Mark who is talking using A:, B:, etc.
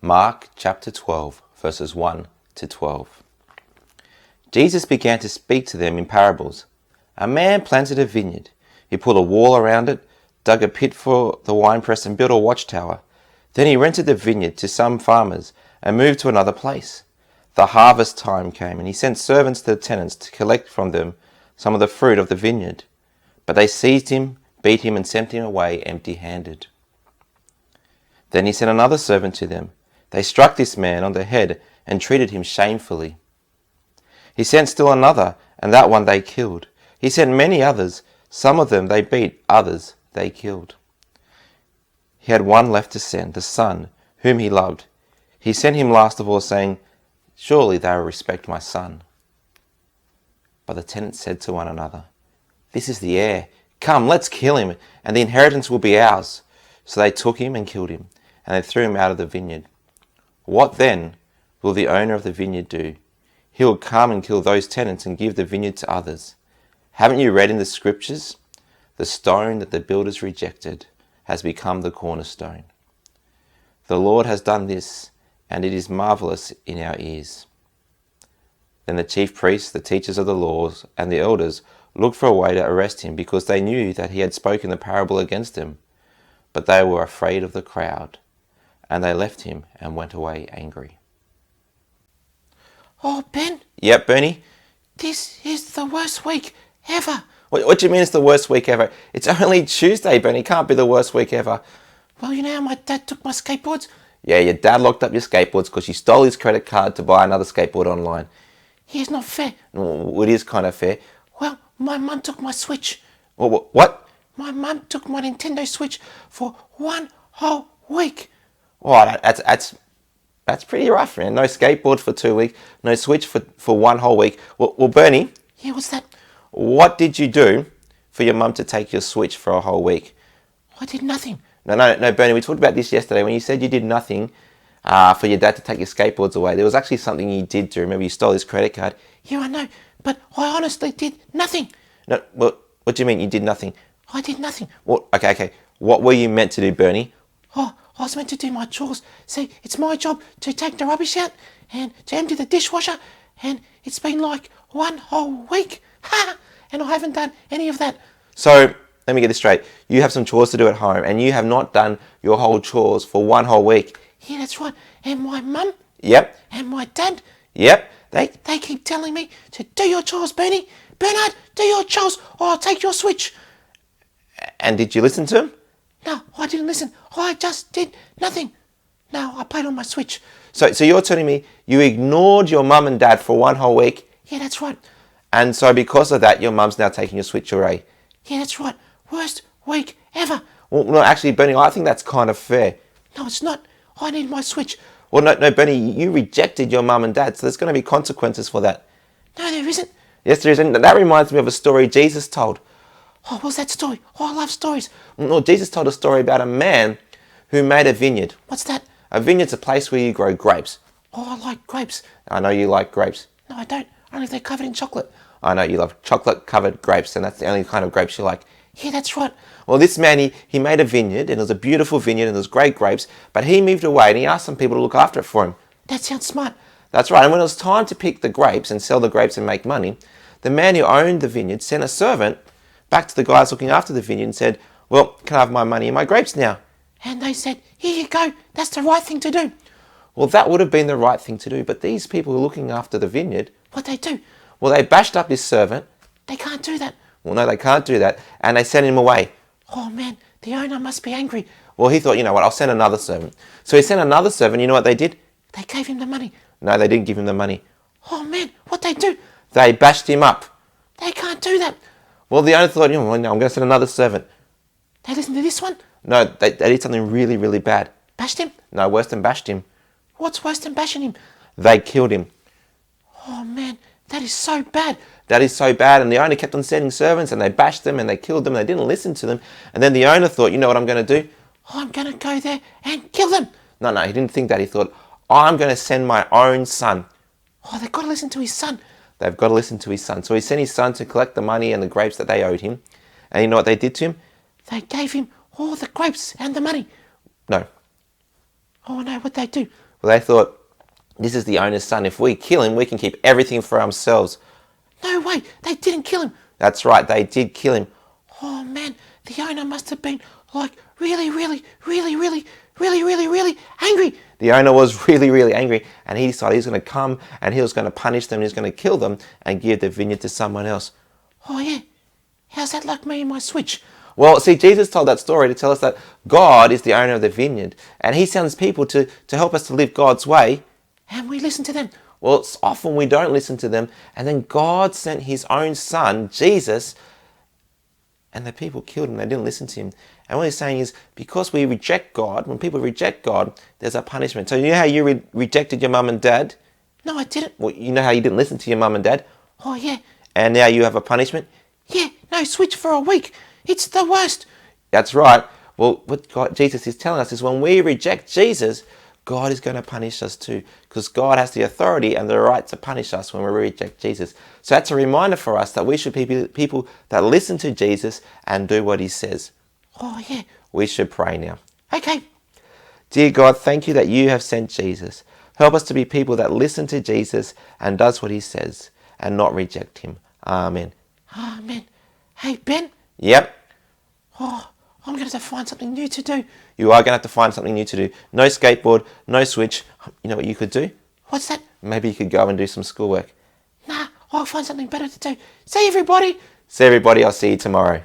A: Mark chapter 12, verses 1 to 12. Jesus began to speak to them in parables. A man planted a vineyard. He put a wall around it, dug a pit for the winepress, and built a watchtower. Then he rented the vineyard to some farmers and moved to another place. The harvest time came, and he sent servants to the tenants to collect from them some of the fruit of the vineyard. But they seized him, beat him, and sent him away empty-handed. Then he sent another servant to them. They struck this man on the head and treated him shamefully. He sent still another, and that one they killed. He sent many others. Some of them they beat, others they killed. He had one left to send, the son, whom he loved. He sent him last of all, saying, "Surely they will respect my son." But the tenants said to one another, "This is the heir. Come, let's kill him, and the inheritance will be ours." So they took him and killed him, and they threw him out of the vineyard. What then will the owner of the vineyard do? He will come and kill those tenants and give the vineyard to others. Haven't you read in the scriptures? The stone that the builders rejected has become the cornerstone. The Lord has done this, and it is marvelous in our ears. Then the chief priests, the teachers of the laws, and the elders looked for a way to arrest him, because they knew that he had spoken the parable against them. But they were afraid of the crowd, and they left him and went away angry.
B: Oh, Ben,
A: Yep, Bernie?
B: this is the worst week ever.
A: What do you mean it's the worst week ever? It's only Tuesday, Bernie. It can't be the worst week ever.
B: Well, you know how my dad took my skateboards?
A: Yeah, your dad locked up your skateboards because you stole his credit card to buy another skateboard online.
B: It's not fair.
A: Well, it is kind of fair.
B: Well, my mum took my Switch.
A: What?
B: My mum took my Nintendo Switch for one whole week.
A: Oh, that's pretty rough, man. No skateboard for 2 weeks, no Switch for one whole week. Well, Bernie,
B: Yeah, what's that?
A: what did you do for your mum to take your Switch for a whole week?
B: I did nothing.
A: No, Bernie, we talked about this yesterday when you said you did nothing for your dad to take your skateboards away. There was actually something you did do. Remember, you stole his credit card.
B: Yeah, I know, but I honestly did nothing.
A: No, what do you mean you did nothing?
B: I did nothing.
A: Well, okay. What were you meant to do, Bernie?
B: Oh, I was meant to do my chores. See, it's my job to take the rubbish out and to empty the dishwasher, and it's been like one whole week. Ha! And I haven't done any of that.
A: So, let me get this straight. You have some chores to do at home, and you have not done your whole chores for one whole week.
B: Yeah, that's right. And my mum
A: Yep.
B: and my dad,
A: Yep.
B: they keep telling me to do your chores, Bernie. Bernard, do your chores or I'll take your Switch.
A: And did you listen to him?
B: No, I didn't listen. I just did nothing. No, I played on my Switch.
A: So you're telling me you ignored your mum and dad for one whole week,
B: Yeah, that's right.
A: and so because of that, your mum's now taking your Switch away.
B: Yeah, that's right. Worst week ever.
A: Well, no, actually, Bernie, I think that's kind of fair.
B: No, it's not. I need my Switch.
A: Well, no, Bernie, you rejected your mum and dad, so there's going to be consequences for that.
B: No, there isn't.
A: Yes, there is. And that reminds me of a story Jesus told.
B: Oh, what's that story? Oh, I love stories.
A: No, Jesus told a story about a man who made a vineyard.
B: What's that?
A: A vineyard's a place where you grow grapes.
B: Oh, I like grapes.
A: I know you like grapes.
B: No, I don't. Only if they're covered in chocolate.
A: I know you love chocolate-covered grapes, and that's the only kind of grapes you like.
B: Yeah, that's right.
A: Well, this man, he made a vineyard, and it was a beautiful vineyard, and there was great grapes, but he moved away, and he asked some people to look after it for him.
B: That sounds smart.
A: That's right, and when it was time to pick the grapes and sell the grapes and make money, the man who owned the vineyard sent a servant back to the guys looking after the vineyard and said, "Well, can I have my money and my grapes now?"
B: And they said, "Here you go. That's the right thing to do."
A: Well, that would have been the right thing to do, but these people who were looking after the vineyard,
B: What they do?
A: well, they bashed up this servant.
B: They can't do that.
A: Well, no, they can't do that, and they sent him away.
B: Oh man, the owner must be angry.
A: Well, he thought, you know what, I'll send another servant. So he sent another servant. You know what they did?
B: They gave him the money.
A: No, they didn't give him the money.
B: Oh man, what they do?
A: They bashed him up.
B: They can't do that.
A: Well, the owner thought, you know, no, I'm going to send another servant.
B: They listened to this one.
A: No, they did something really, really bad.
B: Bashed him.
A: No, worse than bashed him.
B: What's worse than bashing him?
A: They killed him.
B: Oh man, that is so bad.
A: That is so bad, and the owner kept on sending servants, and they bashed them, and they killed them, and they didn't listen to them. And then the owner thought, you know what I'm going to do?
B: I'm going to go there and kill them.
A: No, he didn't think that. He thought, I'm going to send my own son.
B: Oh, they've got to listen to his son.
A: They've got to listen to his son. So he sent his son to collect the money and the grapes that they owed him. And you know what they did to him?
B: They gave him all the grapes and the money.
A: No.
B: Oh no, what'd they do?
A: But they thought, this is the owner's son. If we kill him, we can keep everything for ourselves.
B: No way, they didn't kill him.
A: That's right, they did kill him.
B: Oh man, the owner must have been like really angry.
A: The owner was really angry, and he decided he's going to come and he was going to punish them, he's going to kill them and give the vineyard to someone else.
B: Oh yeah, how's that like me and my switch?
A: Well, see, Jesus told that story to tell us that God is the owner of the vineyard, and he sends people to help us to live God's way.
B: And we listen to them.
A: Well, it's often we don't listen to them, and then God sent his own son, Jesus, and the people killed him. They didn't listen to him. And what he's saying is, because we reject God, when people reject God, there's a punishment. So you know how you rejected your mum and dad?
B: No, I didn't.
A: Well, you know how you didn't listen to your mum and dad?
B: Oh yeah.
A: And now you have a punishment?
B: Yeah, no switch for a week. It's the worst.
A: That's right. Well, what Jesus is telling us is when we reject Jesus, God is going to punish us too, because God has the authority and the right to punish us when we reject Jesus. So that's a reminder for us that we should be people that listen to Jesus and do what he says.
B: Oh yeah.
A: We should pray now.
B: Okay.
A: Dear God, thank you that you have sent Jesus. Help us to be people that listen to Jesus and does what he says and not reject him. Amen.
B: Amen. Hey Ben.
A: Yep.
B: Oh, I'm going to have to find something new to do.
A: You are going to have to find something new to do. No skateboard, no switch. You know what you could do?
B: What's that?
A: Maybe you could go and do some schoolwork.
B: Nah, I'll find something better to do. See everybody.
A: See everybody, I'll see you tomorrow.